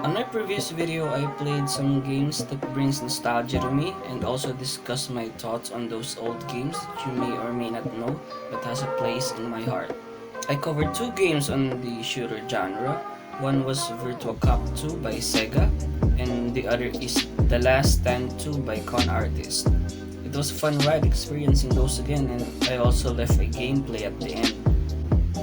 On my previous video, I played some games that brings nostalgia to me and also discussed my thoughts on those old games that you may or may not know but has a place in my heart. I covered two games on the shooter genre. One was Virtua Cop 2 by Sega and the other is The Last Stand 2 by Con Artist. It was a fun ride experiencing those again, and I also left a gameplay at the end.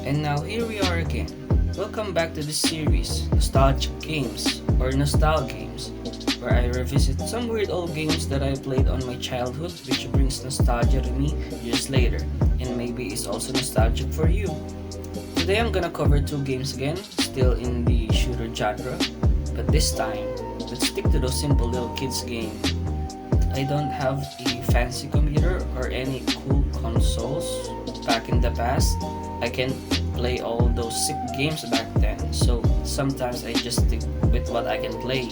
And now here we are again. Welcome back to this series, Nostalgic Games or Nostalgames, where I revisit some weird old games that I played on my childhood which brings nostalgia to me years later, and maybe it's also nostalgic for you. Today I'm gonna cover two games again, still in the shooter genre, but this time, let's stick to those simple little kids games. I don't have a fancy computer or any cool consoles back in the past. I can play all those sick games back then, so sometimes I just stick with what I can play,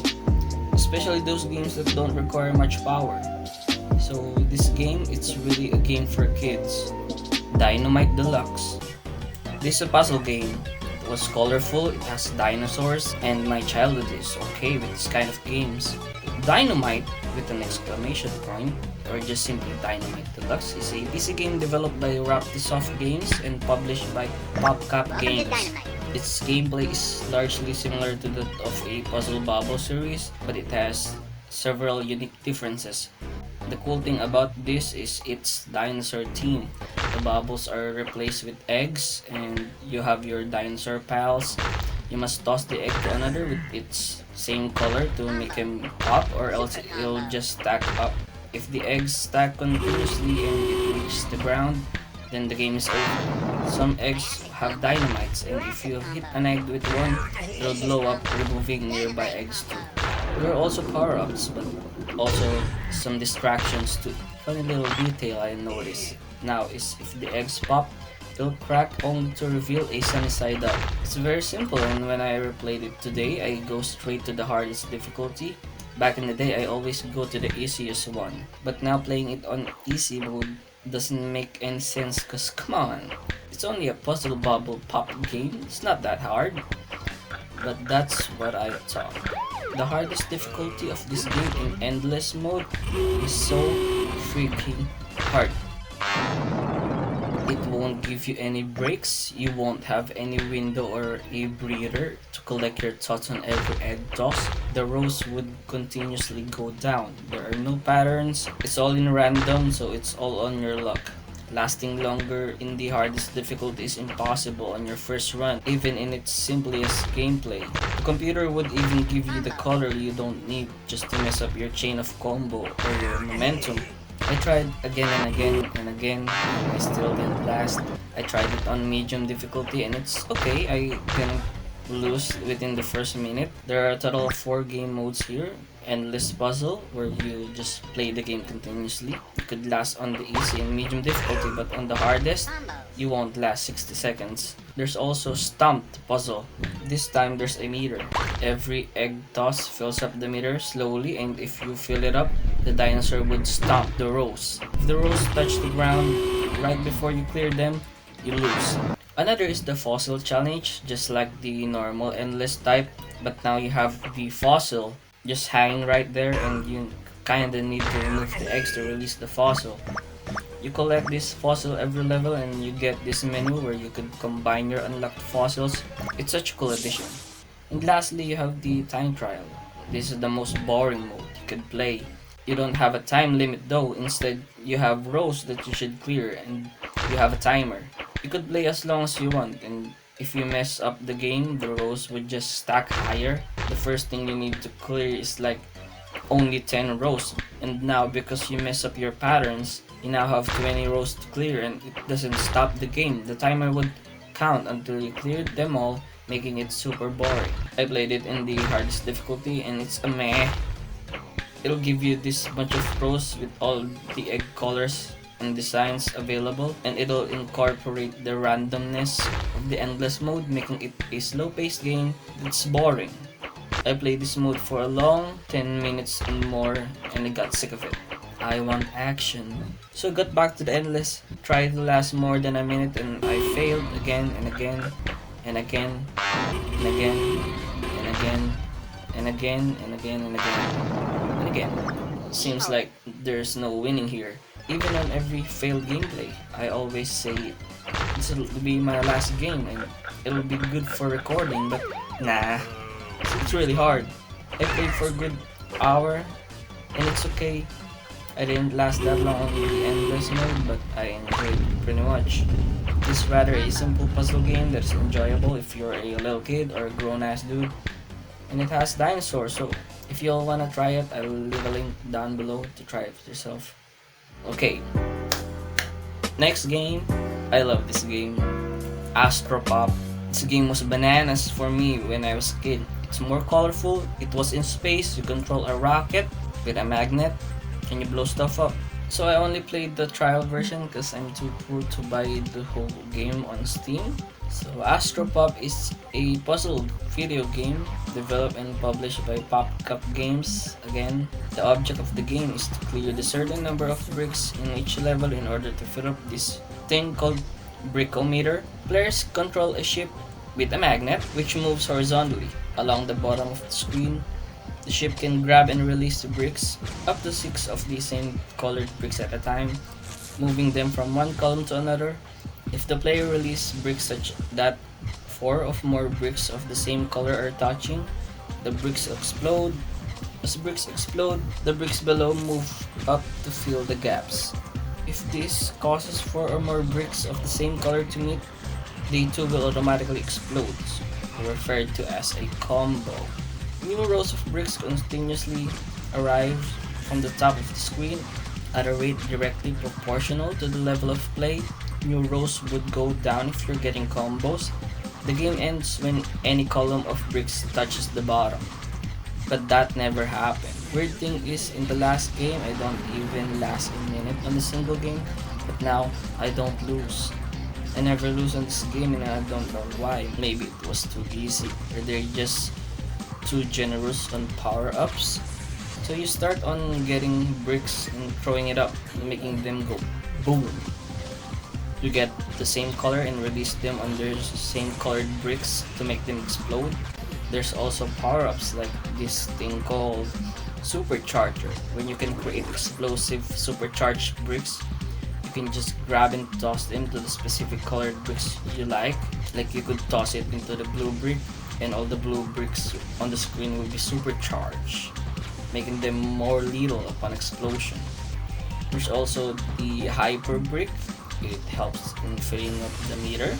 especially those games that don't require much power. So this game, it's really a game for kids. Dynomite Deluxe. This is a puzzle game. It was colorful, it has dinosaurs, and my childhood is okay with this kind of games. Dynomite with an exclamation point, or just simply Dynomite Deluxe, is a PC game developed by Raptisoft Games and published by PopCap Games. Its gameplay is largely similar to that of a Puzzle Bobble series, but it has several unique differences. The cool thing about this is its dinosaur theme. The bubbles are replaced with eggs, and you have your dinosaur pals. You must toss the egg to another with its same color to make him pop, or else it'll just stack up. If the eggs stack continuously and it reaches the ground, then the game is over. Some eggs have dynamites, and if you hit an egg with one, it'll blow up, removing nearby eggs too. There are also power-ups, but also some distractions too. Funny little detail I noticed now is if the eggs pop, it'll crack only to reveal a sunny side up. It's very simple, and when I replayed it today, I go straight to the hardest difficulty. Back in the day, I always go to the easiest one, but now playing it on easy mode doesn't make any sense, cause come on, it's only a puzzle bubble pop game, it's not that hard. But that's what I thought. The hardest difficulty of this game in endless mode is so freaking hard. It won't give you any breaks, you won't have any window or a breather to collect your thoughts on every egg toss. The rows would continuously go down. There are no patterns, it's all in random, so it's all on your luck. Lasting longer in the hardest difficulty is impossible on your first run, even in its simplest gameplay. The computer would even give you the color you don't need just to mess up your chain of combo or your momentum. I tried again and again and again, and I still didn't last. I tried it on medium difficulty and it's okay, I didn't lose within the first minute. There are a total of 4 game modes here. Endless puzzle, where you just play the game continuously. You could last on the easy and medium difficulty, but on the hardest, you won't last 60 seconds. There's also stumped puzzle. This time there's a meter. Every egg toss fills up the meter slowly, and if you fill it up, the dinosaur would stomp the rows. If the rows touch the ground right before you clear them, you lose. Another is the fossil challenge, just like the normal endless type, but now you have the fossil just hanging right there, and you kinda need to remove the eggs to release the fossil. You collect this fossil every level and you get this menu where you could combine your unlocked fossils. It's such a cool addition. And lastly, you have the time trial. This is the most boring mode you could play. You don't have a time limit though, instead you have rows that you should clear and you have a timer. You could play as long as you want, and if you mess up the game, the rows would just stack higher. The first thing you need to clear is like only 10 rows, and now because you mess up your patterns, you now have 20 rows to clear, and it doesn't stop the game. The timer would count until you cleared them all, making it super boring. I played it in the hardest difficulty and it's a meh. It'll give you this bunch of rows with all the egg colors and designs available, and it'll incorporate the randomness of the endless mode, making it a slow-paced game that's boring. I played this mode for a long 10 minutes and more, and I got sick of it. I want action. So I got back to the endless, tried to last more than a minute, and I failed again and again and again and again and again and again and again and again and again. Seems like there's no winning here. Even on every failed gameplay, I always say this will be my last game and it'll be good for recording, but nah, it's really hard. I played for a good hour and it's okay. I didn't last that long on the endless mode, but I enjoyed it pretty much. It's rather a simple puzzle game that's enjoyable if you're a little kid or a grown ass dude. And it has dinosaurs, so if you all wanna try it, I'll leave a link down below to try it for yourself. Okay, next game. I love this game. AstroPop. This game was bananas for me when I was a kid. It's more colorful, it was in space, you control a rocket with a magnet, and you blow stuff up. So I only played the trial version because I'm too poor to buy the whole game on Steam. So AstroPop is a puzzle video game developed and published by PopCap Games. Again, the object of the game is to clear the certain number of bricks in each level in order to fill up this thing called brickometer. Players control a ship with a magnet which moves horizontally along the bottom of the screen. The ship can grab and release the bricks, up to 6 of the same colored bricks at a time, moving them from one column to another. If the player releases bricks such that 4 or more bricks of the same color are touching, the bricks explode. As bricks explode, the bricks below move up to fill the gaps. If this causes 4 or more bricks of the same color to meet, they too will automatically explode, referred to as a combo. New rows of bricks continuously arrive from the top of the screen at a rate directly proportional to the level of play. New rows would go down if you're getting combos. The game ends when any column of bricks touches the bottom. But that never happened. Weird thing is, in the last game, I don't even last a minute on a single game, but now I don't lose. I never lose on this game and I don't know why. Maybe it was too easy, or they're just too generous on power-ups. So you start on getting bricks and throwing it up, making them go boom. You get the same color and release them on their same colored bricks to make them explode. There's also power-ups like this thing called Supercharger, when you can create explosive supercharged bricks. You can just grab and toss them to the specific colored bricks you like you could toss it into the blue brick and all the blue bricks on the screen will be supercharged, making them more lethal upon explosion. There's also the Hyper Brick, it helps in filling up the meter.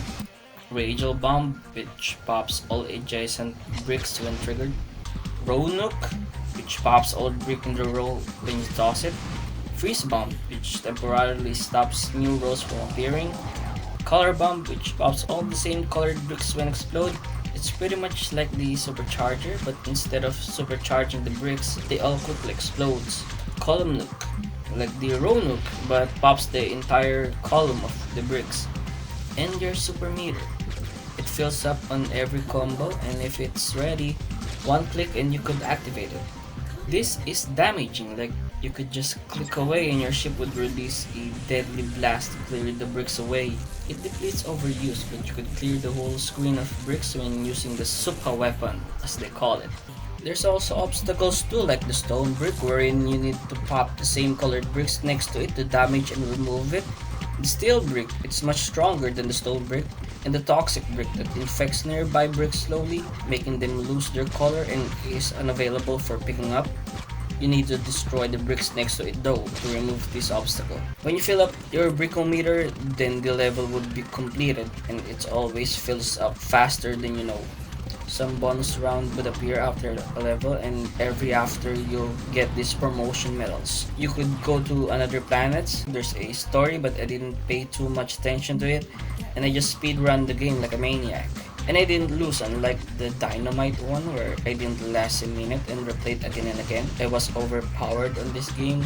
Radial Bomb, which pops all adjacent bricks when triggered. Row Nuke, which pops all brick in the row when you toss it. Freeze Bomb, which temporarily stops new rows from appearing. Color Bomb, which pops all the same colored bricks when explode. It's pretty much like the Supercharger, but instead of supercharging the bricks, they all quickly explodes. Column Nuke, like the Row Nuke, but pops the entire column of the bricks. And your Super Meter. It fills up on every combo, and if it's ready, one click and you could activate it. This is damaging, like you could just click away and your ship would release a deadly blast to clear the bricks away. It depletes overuse, but you could clear the whole screen of bricks when using the super weapon, as they call it. There's also obstacles too, like the stone brick, wherein you need to pop the same colored bricks next to it to damage and remove it. The steel brick, it's much stronger than the stone brick, and the toxic brick that infects nearby bricks slowly, making them lose their color and is unavailable for picking up. You need to destroy the bricks next to it though to remove this obstacle. When you fill up your brickometer, then the level would be completed, and it always fills up faster than you know. Some bonus round would appear after a level, and every after you'll get these promotion medals. You could go to another planets. There's a story, but I didn't pay too much attention to it, and I just speedrun the game like a maniac. And I didn't lose, unlike the Dynomite one where I didn't last a minute and replayed again and again. I was overpowered on this game.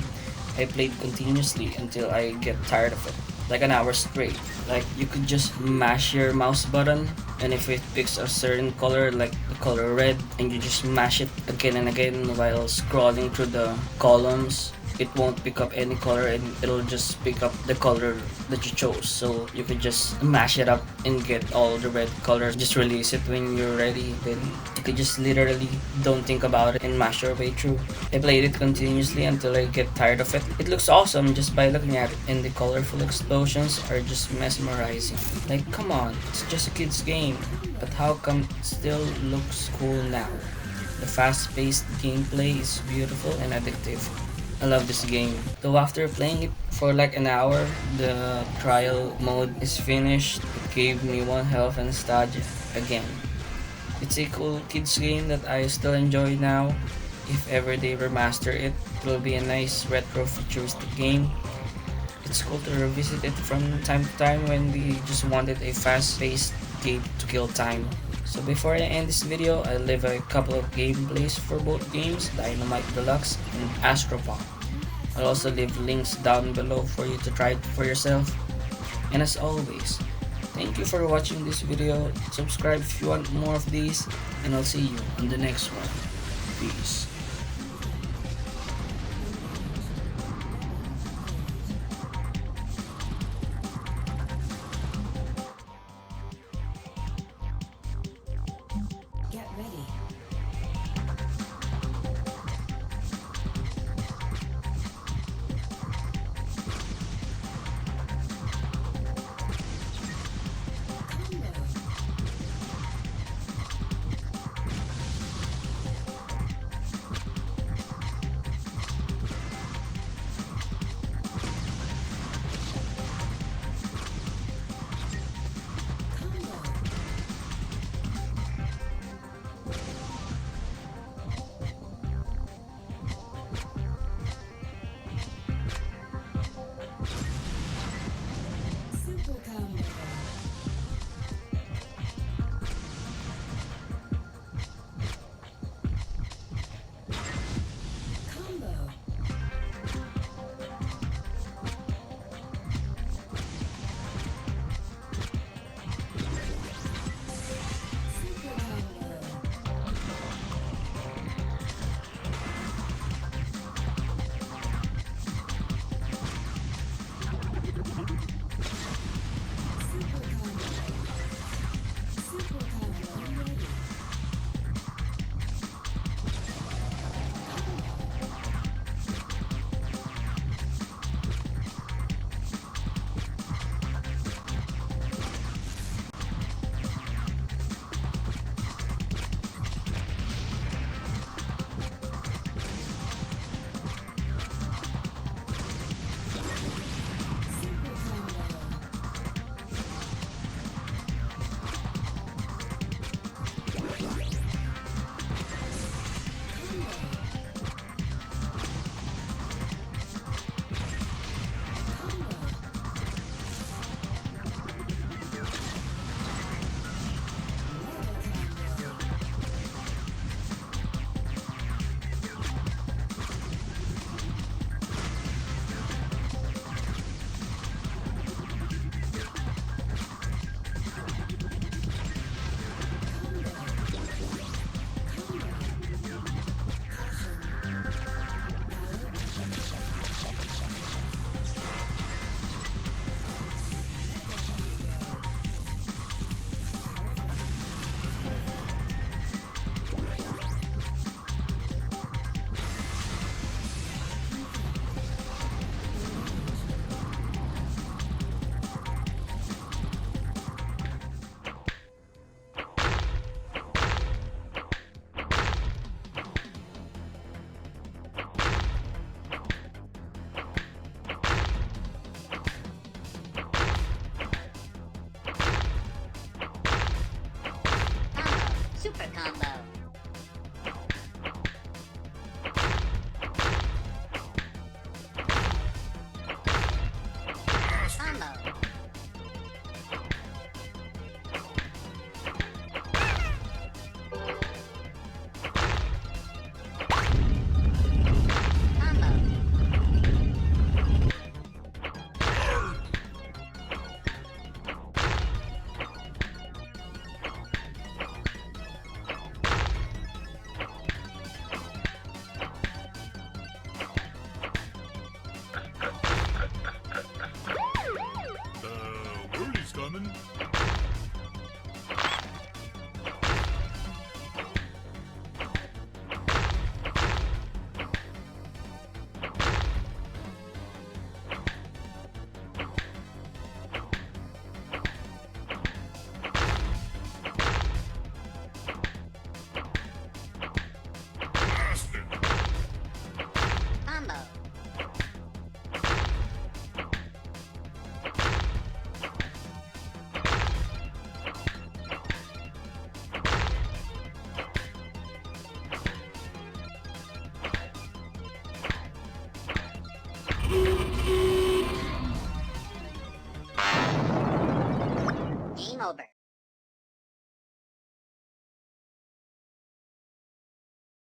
I played continuously until I get tired of it, like an hour straight. Like you could just mash your mouse button, and if it picks a certain color like the color red, and you just mash it again and again while scrolling through the columns, it won't pick up any color and it'll just pick up the color that you chose. So you could just mash it up and get all the red colors. Just release it when you're ready. Then you could just literally don't think about it and mash your way through. I played it continuously until I get tired of it. It looks awesome just by looking at it, and the colorful explosions are just mesmerizing. Like, come on, it's just a kid's game. But how come it still looks cool now? The fast-paced gameplay is beautiful and addictive. I love this game. Though after playing it for like an hour, the trial mode is finished. It gave me one hell of a nostalgia again. It's a cool kids game that I still enjoy now. If ever they remaster it, it will be a nice retro futuristic game. It's cool to revisit it from time to time when we just wanted a fast-paced game to kill time. So before I end this video, I'll leave a couple of gameplays for both games, Dynomite Deluxe and AstroPop. I'll also leave links down below for you to try it for yourself. And as always, thank you for watching this video. Subscribe if you want more of these, and I'll see you on the next one. Peace.